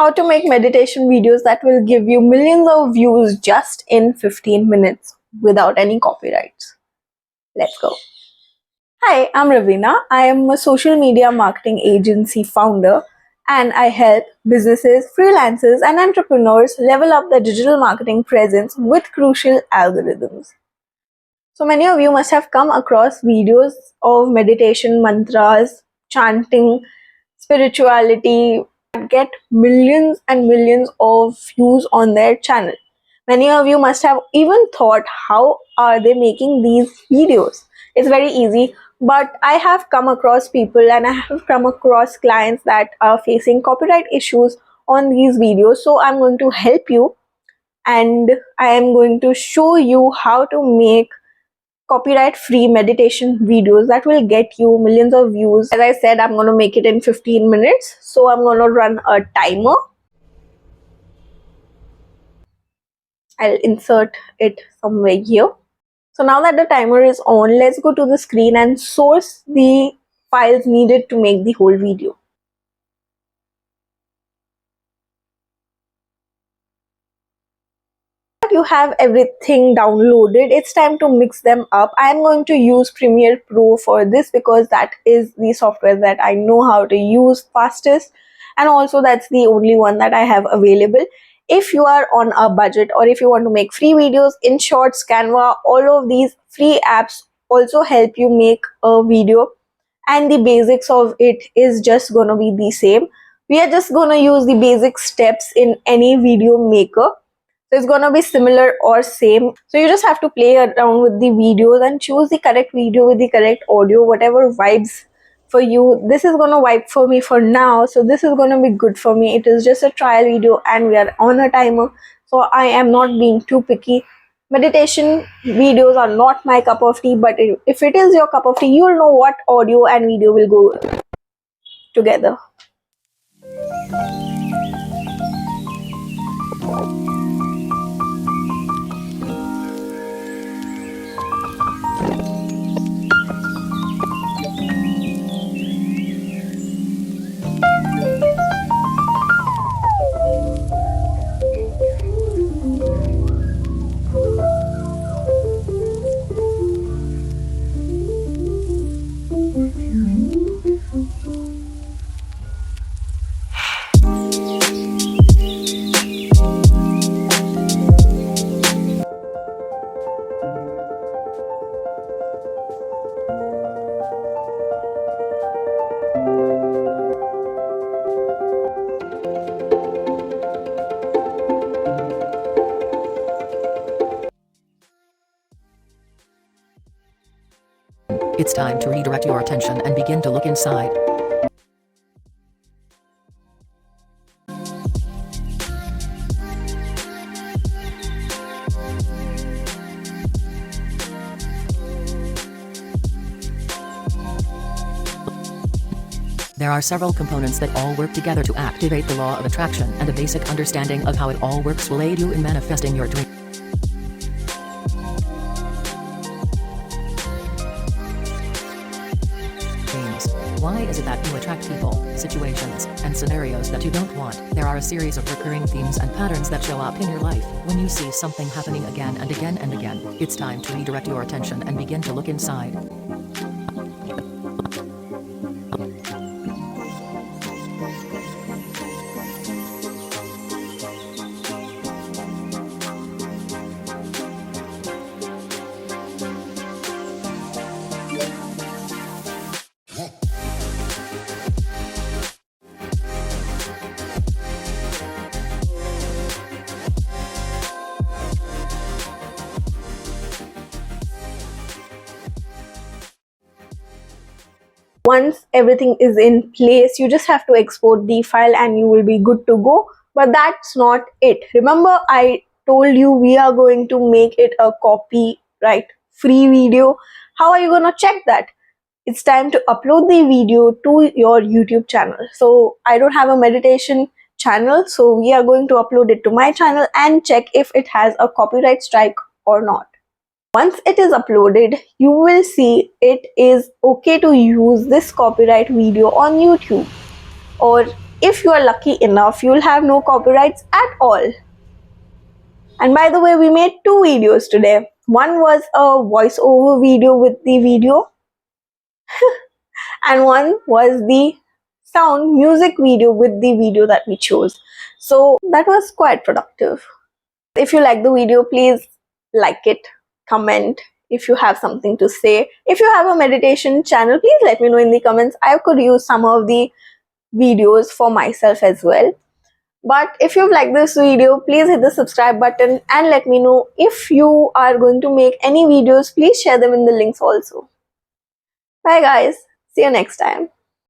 how to make meditation videos that will give you millions of views just in 15 minutes without any copyrights. Let's go. Hi, I'm Ravina. I am a social media marketing agency founder and I help businesses, freelancers, and entrepreneurs level up their digital marketing presence with crucial algorithms. So many of you must have come across videos of meditation, mantras, chanting, spirituality that get millions and millions of views on their channel. Many of you must have even thought, how are they making these videos? It's very easy, but I have come across people and I have come across clients that are facing copyright issues on these videos. So I'm going to help you and I am going to show you how to make copyright free meditation videos that will get you millions of views. As I said, I'm going to make it in 15 minutes. So I'm going to run a timer. I'll insert it somewhere here. So now that the timer is on, let's go to the screen and source the files needed to make the whole video. You have everything downloaded, it's time to mix them up. I'm going to use Premiere Pro for this because that is the software that I know how to use fastest, and also that's the only one that I have available. If you are on a budget or if you want to make free videos, InShorts, Canva, all of these free apps also help you make a video, and the basics of it is just gonna be the same. We are just gonna use the basic steps in any video maker. So it's gonna be similar or same. So you just have to play around with the videos and choose the correct video with the correct audio, whatever vibes for you. This is gonna vibe for me for now, so this is gonna be good for me. It is just a trial video and we are on a timer, so I am not being too picky. Meditation videos are not my cup of tea, but if it is your cup of tea, you'll know what audio and video will go together. It's time to redirect your attention and begin to look inside. There are several components that all work together to activate the law of attraction, and a basic understanding of how it all works will aid you in manifesting your dream. Why is it that you attract people, situations, and scenarios that you don't want? There are a series of recurring themes and patterns that show up in your life. When you see something happening again and again and again, it's time to redirect your attention and begin to look inside. Once everything is in place, you just have to export the file and you will be good to go. But that's not it. Remember, I told you we are going to make it a copyright free video. How are you going to check that? It's time to upload the video to your YouTube channel. So I don't have a meditation channel, so we are going to upload it to my channel and check if it has a copyright strike or not. Once it is uploaded, you will see it is okay to use this copyright video on YouTube, or if you are lucky enough, you'll have no copyrights at all. And by the way, we made 2 videos today. One was a voiceover video with the video, and one was the sound music video with the video that we chose. So that was quite productive. If you like the video, please like it, comment if you have something to say. If you have a meditation channel, please let me know in the comments. I could use some of the videos for myself as well. But if you've liked this video, please hit the subscribe button and let me know if you are going to make any videos. Please share them in the links also. Bye guys. See you next time.